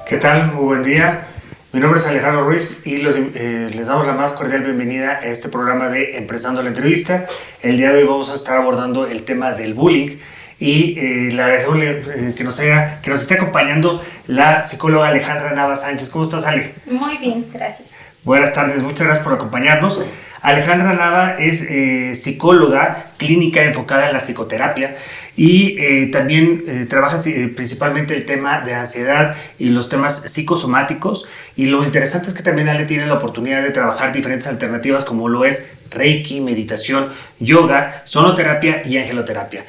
¿Qué tal? Muy buen día. Mi nombre es Alejandro Ruiz y les damos la más cordial bienvenida a este programa de Empresando la Entrevista. El día de hoy vamos a estar abordando el tema del bullying y le agradecemos que nos esté acompañando la psicóloga Alejandra Nava Sánchez. ¿Cómo estás, Ale? Muy bien, gracias. Buenas tardes, muchas gracias por acompañarnos. Alejandra Nava es psicóloga clínica enfocada en la psicoterapia y también trabaja principalmente el tema de ansiedad y los temas psicosomáticos, y lo interesante es que también Ale tiene la oportunidad de trabajar diferentes alternativas como lo es Reiki, meditación, yoga, sonoterapia y angeloterapia.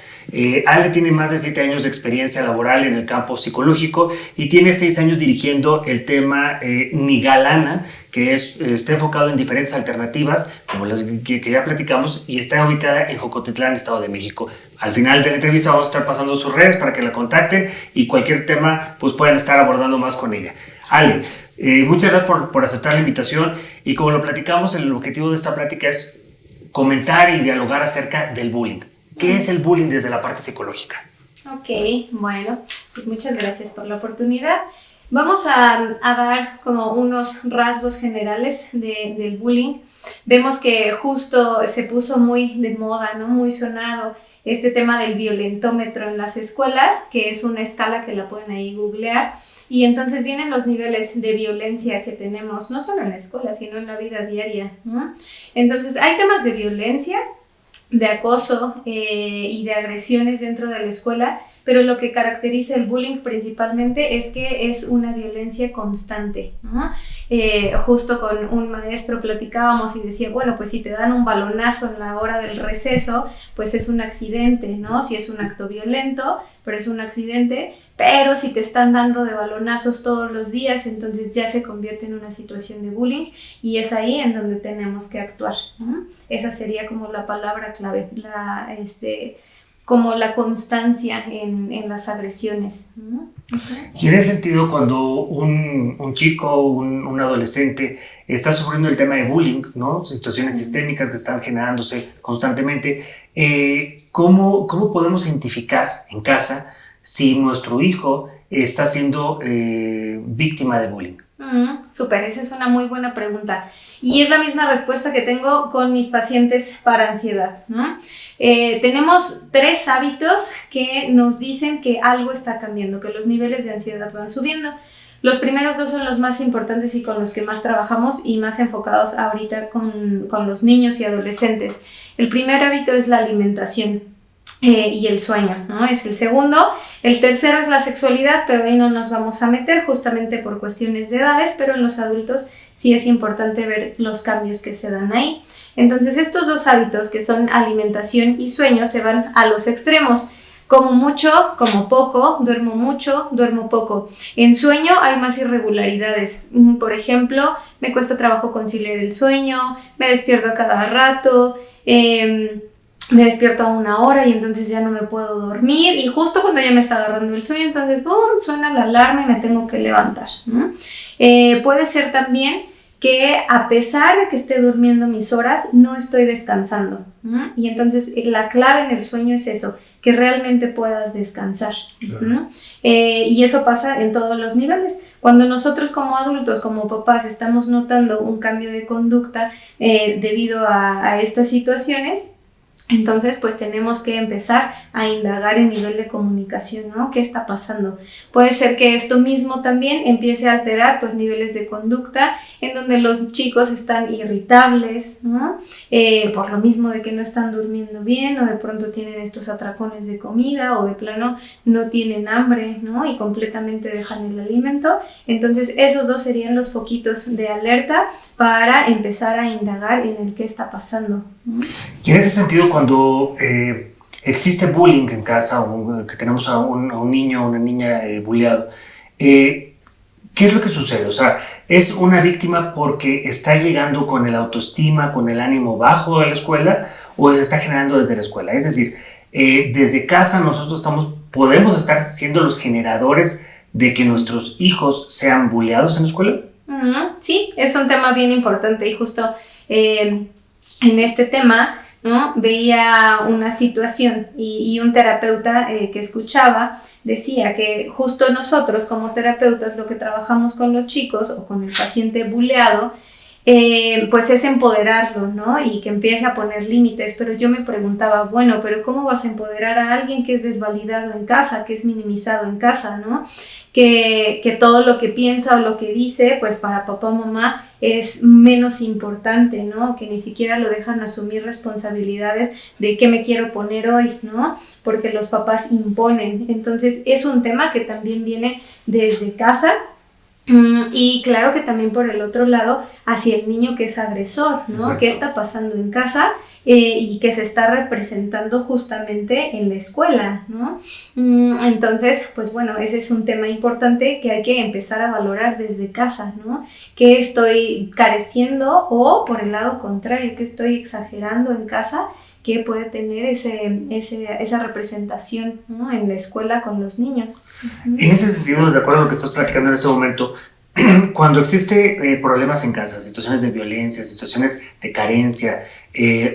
Ale tiene más de 7 años de experiencia laboral en el campo psicológico y tiene 6 años dirigiendo el tema Nigalana, que está enfocado en diferentes alternativas, como las que ya platicamos, y está ubicada en Jocotitlán, Estado de México. Al final de la entrevista vamos a estar pasando sus redes para que la contacten y cualquier tema pues puedan estar abordando más con ella. Ale, muchas gracias por aceptar la invitación, y como lo platicamos, el objetivo de esta plática es comentar y dialogar acerca del bullying. ¿Qué es el bullying desde la parte psicológica? Ok, bueno, pues muchas gracias por la oportunidad. Vamos a dar como unos rasgos generales del bullying. Vemos que justo se puso muy de moda, ¿no? Muy sonado este tema del violentómetro en las escuelas, que es una escala que la pueden ahí googlear. Y entonces vienen los niveles de violencia que tenemos, no solo en la escuela, sino en la vida diaria, ¿no? Entonces hay temas de violencia, de acoso y de agresiones dentro de la escuela, pero lo que caracteriza el bullying principalmente es que es una violencia constante, ¿no? Justo con un maestro platicábamos y decía, bueno, pues si te dan un balonazo en la hora del receso, pues es un accidente, ¿no? Si es un acto violento, pero es un accidente, pero si te están dando de balonazos todos los días, entonces ya se convierte en una situación de bullying, y es ahí en donde tenemos que actuar, ¿no? Esa sería como la palabra clave, como la constancia en las agresiones, ¿no? Y en ese sentido, cuando un chico, un adolescente está sufriendo el tema de bullying, ¿no? Situaciones sistémicas que están generándose constantemente, ¿cómo podemos identificar en casa si nuestro hijo está siendo víctima de bullying? Súper, esa es una muy buena pregunta. Y es la misma respuesta que tengo con mis pacientes para ansiedad, ¿no? Tenemos 3 hábitos que nos dicen que algo está cambiando, que los niveles de ansiedad van subiendo. Los primeros 2 son los más importantes y con los que más trabajamos y más enfocados ahorita con los niños y adolescentes. El primer hábito es la alimentación y el sueño, ¿no? Es el segundo. El tercero es la sexualidad, pero ahí no nos vamos a meter justamente por cuestiones de edades, pero en los adultos sí es importante ver los cambios que se dan ahí. Entonces estos 2 hábitos, que son alimentación y sueño, se van a los extremos. Como mucho, como poco, duermo mucho, duermo poco. En sueño hay más irregularidades. Por ejemplo, me cuesta trabajo conciliar el sueño, me despierto a cada rato, me despierto a 1 hora y entonces ya no me puedo dormir, y justo cuando ya me está agarrando el sueño, entonces ¡pum!, suena la alarma y me tengo que levantar, ¿no? Puede ser también que a pesar de que esté durmiendo mis horas, no estoy descansando, ¿no? Y entonces la clave en el sueño es eso, que realmente puedas descansar, ¿no? Y eso pasa en todos los niveles. Cuando nosotros como adultos, como papás, estamos notando un cambio de conducta debido a estas situaciones, entonces pues tenemos que empezar a indagar en nivel de comunicación, ¿no? ¿Qué está pasando? Puede ser que esto mismo también empiece a alterar pues niveles de conducta en donde los chicos están irritables, ¿no? Por lo mismo de que no están durmiendo bien, o de pronto tienen estos atracones de comida, o de plano no tienen hambre, ¿no? Y completamente dejan el alimento. Entonces esos 2 serían los foquitos de alerta para empezar a indagar en el qué está pasando, ¿no? Y en ese sentido, cuando existe bullying en casa, o que tenemos a un niño o una niña bulleado, ¿qué es lo que sucede? O sea, ¿es una víctima porque está llegando con el autoestima, con el ánimo bajo a la escuela, o se está generando desde la escuela? Es decir, desde casa nosotros podemos estar siendo los generadores de que nuestros hijos sean bulleados en la escuela. Sí, es un tema bien importante, y justo en este tema ¿no? Veía una situación y un terapeuta que escuchaba decía que justo nosotros como terapeutas lo que trabajamos con los chicos o con el paciente buleado, pues es empoderarlo, ¿no? Y que empiece a poner límites, pero yo me preguntaba, bueno, pero ¿cómo vas a empoderar a alguien que es desvalidado en casa, que es minimizado en casa, ¿no? Que todo lo que piensa o lo que dice, pues para papá o mamá es menos importante, ¿no? Que ni siquiera lo dejan asumir responsabilidades de qué me quiero poner hoy, ¿no? Porque los papás imponen. Entonces es un tema que también viene desde casa. Y claro que también por el otro lado hacia el niño que es agresor, ¿no? Exacto. ¿Qué está pasando en casa? Y que se está representando justamente en la escuela, ¿no? Entonces, pues bueno, ese es un tema importante que hay que empezar a valorar desde casa, ¿no? ¿Qué estoy careciendo o por el lado contrario, qué estoy exagerando en casa? Que puede tener esa representación, ¿no? En la escuela con los niños. En ese sentido, de acuerdo a lo que estás platicando en este momento, cuando existe problemas en casa, situaciones de violencia, situaciones de carencia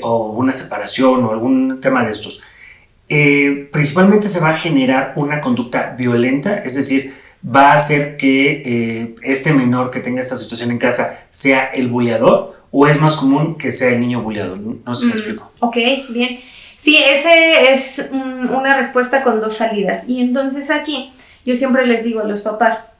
o una separación o algún tema de estos, principalmente se va a generar una conducta violenta, es decir, va a hacer que este menor que tenga esta situación en casa sea el buleador, o es más común que sea el niño buleado. No sé si me explico. Ok, bien. Sí, ese es una respuesta con dos salidas. Y entonces aquí yo siempre les digo a los papás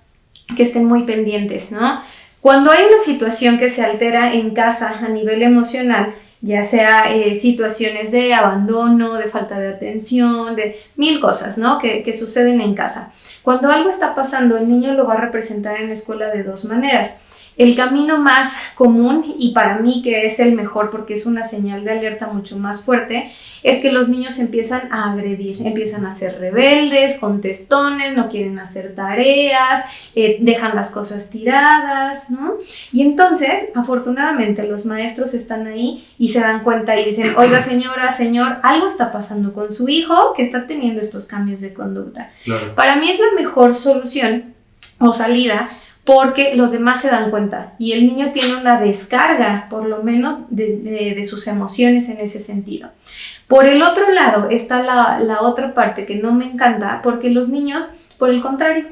que estén muy pendientes, ¿no? Cuando hay una situación que se altera en casa a nivel emocional, ya sea situaciones de abandono, de falta de atención, de mil cosas, ¿no? Que suceden en casa. Cuando algo está pasando, el niño lo va a representar en la escuela de dos maneras. El camino más común, y para mí que es el mejor porque es una señal de alerta mucho más fuerte, es que los niños empiezan a agredir, empiezan a ser rebeldes, contestones, no quieren hacer tareas, dejan las cosas tiradas, ¿no? Y entonces, afortunadamente, los maestros están ahí y se dan cuenta y dicen, oiga señora, señor, algo está pasando con su hijo que está teniendo estos cambios de conducta. Claro. Para mí es la mejor solución o salida, porque los demás se dan cuenta y el niño tiene una descarga, por lo menos, de sus emociones en ese sentido. Por el otro lado está la otra parte que no me encanta, porque los niños, por el contrario,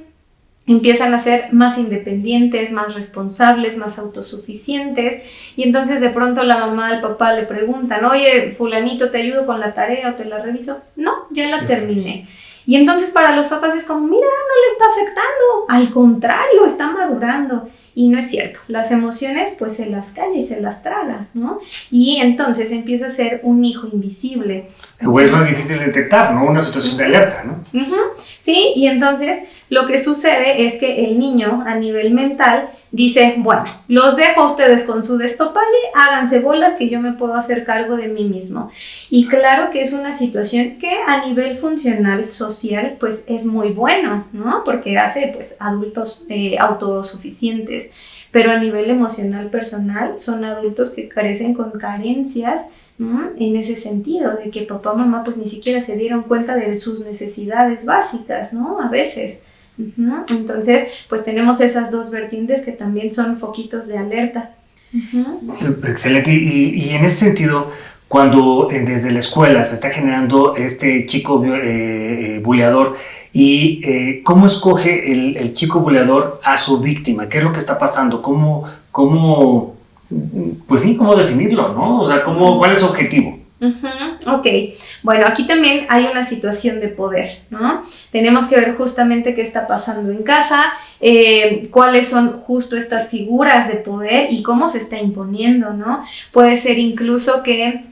empiezan a ser más independientes, más responsables, más autosuficientes, y entonces de pronto la mamá, el papá le preguntan, oye, fulanito, ¿te ayudo con la tarea o te la reviso? No, ya la terminé. Y entonces para los papás es como, mira, no le está afectando, al contrario, está madurando. Y no es cierto, las emociones pues se las calla y se las traga, ¿no? Y entonces empieza a ser un hijo invisible. O es más difícil detectar, ¿no? Una situación de alerta, ¿no? Sí, y entonces lo que sucede es que el niño a nivel mental dice, bueno, los dejo a ustedes con su despapalle, háganse bolas que yo me puedo hacer cargo de mí mismo. Y claro que es una situación que a nivel funcional, social, pues es muy bueno, ¿no? Porque hace pues adultos autosuficientes, pero a nivel emocional, personal, son adultos que carecen con carencias, ¿no? En ese sentido, de que papá, mamá pues ni siquiera se dieron cuenta de sus necesidades básicas, ¿no? A veces. Entonces, pues tenemos esas dos vertientes que también son foquitos de alerta. Excelente. Y en ese sentido, cuando desde la escuela se está generando este chico buleador, y cómo escoge el chico buleador a su víctima, qué es lo que está pasando, cómo definirlo, ¿no? O sea, ¿cuál es su objetivo? Ok, bueno, aquí también hay una situación de poder, ¿no? Tenemos que ver justamente qué está pasando en casa, cuáles son justo estas figuras de poder y cómo se está imponiendo, ¿no? Puede ser incluso que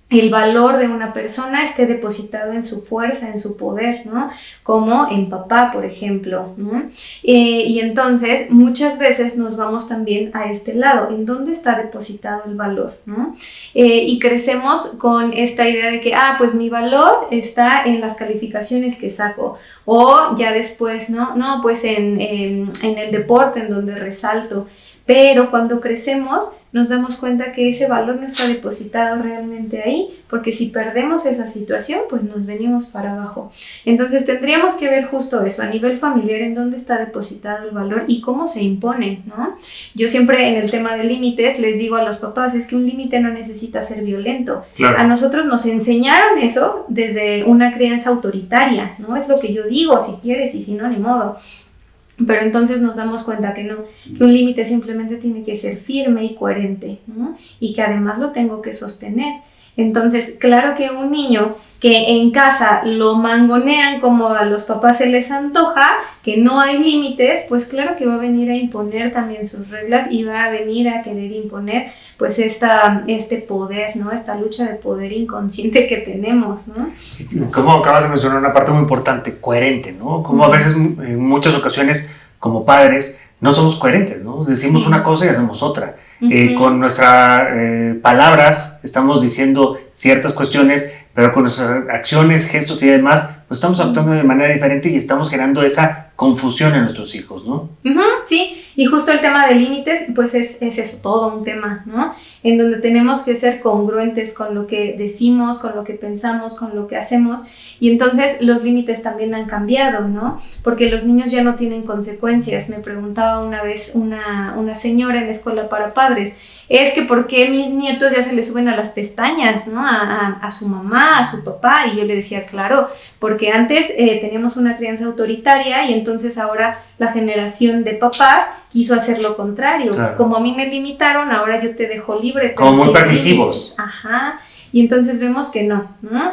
el valor de una persona esté depositado en su fuerza, en su poder, ¿no? Como en papá, por ejemplo, ¿no? Y entonces muchas veces nos vamos también a este lado, ¿en dónde está depositado el valor, ¿no? Y crecemos con esta idea de que, pues mi valor está en las calificaciones que saco, o ya después, ¿no? No, pues en el deporte en donde resalto. Pero cuando crecemos nos damos cuenta que ese valor no está depositado realmente ahí, porque si perdemos esa situación, pues nos venimos para abajo. Entonces tendríamos que ver justo eso, a nivel familiar, en dónde está depositado el valor y cómo se impone, ¿no? Yo siempre en el tema de límites les digo a los papás, es que un límite no necesita ser violento. Claro. A nosotros nos enseñaron eso desde una crianza autoritaria, ¿no? Es lo que yo digo, si quieres y si no, ni modo. Pero entonces nos damos cuenta que no, que un límite simplemente tiene que ser firme y coherente, ¿no? Y que además lo tengo que sostener. Entonces, claro que un niño que en casa lo mangonean como a los papás se les antoja, que no hay límites, pues claro que va a venir a imponer también sus reglas y va a venir a querer imponer pues este poder, ¿no? Esta lucha de poder inconsciente que tenemos, ¿no? Como acabas de mencionar una parte muy importante, coherente, ¿no? Como a veces, en muchas ocasiones, como padres, no somos coherentes, ¿no? Decimos una cosa y hacemos otra. Con nuestras palabras estamos diciendo ciertas cuestiones, pero con nuestras acciones, gestos y demás, pues estamos actuando de manera diferente y estamos generando esa confusión en nuestros hijos, ¿no? Sí, y justo el tema de límites, pues es eso, todo un tema, ¿no? En donde tenemos que ser congruentes con lo que decimos, con lo que pensamos, con lo que hacemos, y entonces los límites también han cambiado, ¿no? Porque los niños ya no tienen consecuencias. Me preguntaba una vez una señora en la escuela para padres, es que ¿por qué mis nietos ya se les suben a las pestañas, ¿no? A su mamá, a su papá, y yo le decía, claro, porque antes teníamos una crianza autoritaria y entonces ahora la generación de papás quiso hacer lo contrario. Claro. Como a mí me limitaron, ahora yo te dejo libre. Como muy permisivos. Ajá, y entonces vemos que no, ¿no?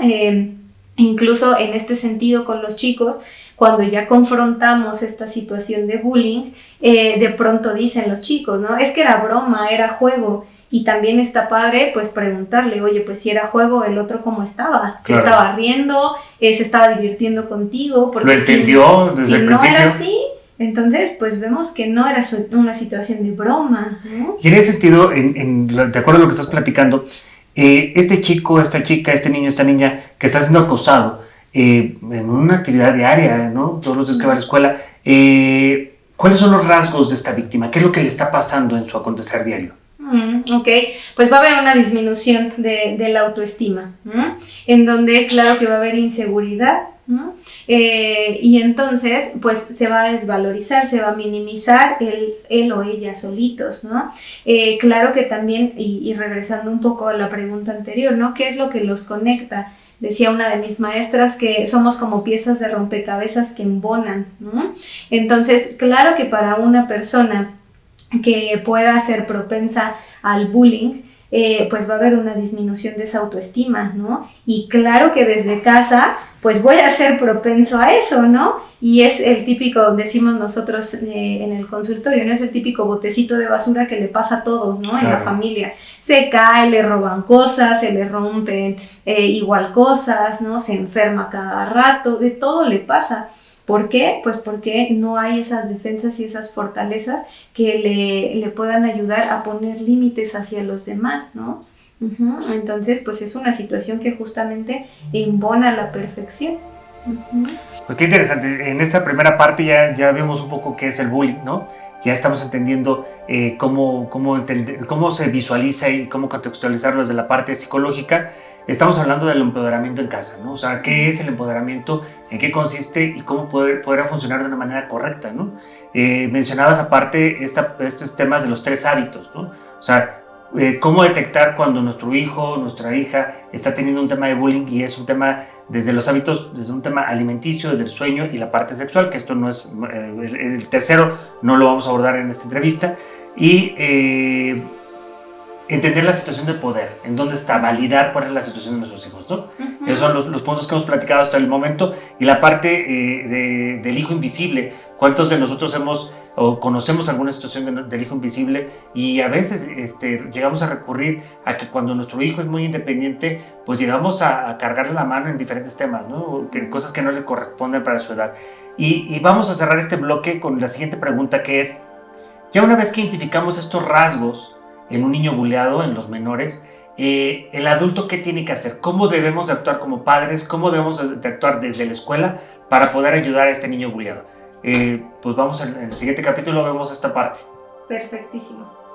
Incluso en este sentido con los chicos, cuando ya confrontamos esta situación de bullying, de pronto dicen los chicos, ¿no? Es que era broma, era juego. Y también está padre, pues, preguntarle, oye, pues, si era juego, ¿el otro cómo estaba? Claro. ¿Se estaba riendo? ¿Se estaba divirtiendo contigo? Porque ¿lo entendió desde el principio? Si no era así, entonces, pues, vemos que no era una situación de broma, ¿no? Y en ese sentido, de acuerdo a lo que estás platicando, este chico, esta chica, este niño, esta niña que está siendo acosado en una actividad diaria, ¿no? Todos los días que va a la escuela, ¿cuáles son los rasgos de esta víctima? ¿Qué es lo que le está pasando en su acontecer diario? Ok, pues va a haber una disminución de la autoestima, ¿no? En donde claro que va a haber inseguridad, ¿no? Y entonces pues se va a desvalorizar, se va a minimizar él o ella solitos, ¿no? Claro que también, y regresando un poco a la pregunta anterior, ¿no? ¿Qué es lo que los conecta? Decía una de mis maestras que somos como piezas de rompecabezas que embonan, ¿no? Entonces, claro que para una persona que pueda ser propensa al bullying, pues va a haber una disminución de esa autoestima, ¿no? Y claro que desde casa, pues voy a ser propenso a eso, ¿no? Y es el típico, decimos nosotros en el consultorio, ¿no? Es el típico botecito de basura que le pasa a todos, ¿no? Claro. En la familia. Se cae, le roban cosas, se le rompen igual cosas, ¿no? Se enferma cada rato, de todo le pasa. ¿Por qué? Pues porque no hay esas defensas y esas fortalezas que le puedan ayudar a poner límites hacia los demás, ¿no? Entonces, pues es una situación que justamente embona la perfección. Pues qué interesante. En esta primera parte ya vimos un poco qué es el bullying, ¿no? Ya estamos entendiendo cómo se visualiza y cómo contextualizarlo desde la parte psicológica. Estamos hablando del empoderamiento en casa, ¿no? O sea, ¿qué es el empoderamiento? ¿En qué consiste? Y cómo podrá funcionar de una manera correcta, ¿no? Mencionabas aparte estos temas de los 3 hábitos, ¿no? O sea, cómo detectar cuando nuestro hijo, nuestra hija está teniendo un tema de bullying y es un tema desde los hábitos, desde un tema alimenticio, desde el sueño y la parte sexual, que esto no es, el tercero no lo vamos a abordar en esta entrevista, y entender la situación de poder, en dónde está, validar cuál es la situación de nuestros hijos, ¿no? Esos son los puntos que hemos platicado hasta el momento, y la parte del hijo invisible. ¿Cuántos de nosotros conocemos alguna situación del hijo invisible? Y a veces llegamos a recurrir a que cuando nuestro hijo es muy independiente, pues llegamos a cargarle la mano en diferentes temas, ¿no? Cosas que no le corresponden para su edad. Y vamos a cerrar este bloque con la siguiente pregunta, que es, ya una vez que identificamos estos rasgos en un niño bulleado, en los menores, el adulto, ¿qué tiene que hacer? ¿Cómo debemos de actuar como padres? ¿Cómo debemos de actuar desde la escuela para poder ayudar a este niño bulleado? Pues vamos, en el siguiente capítulo vemos esta parte. Perfectísimo.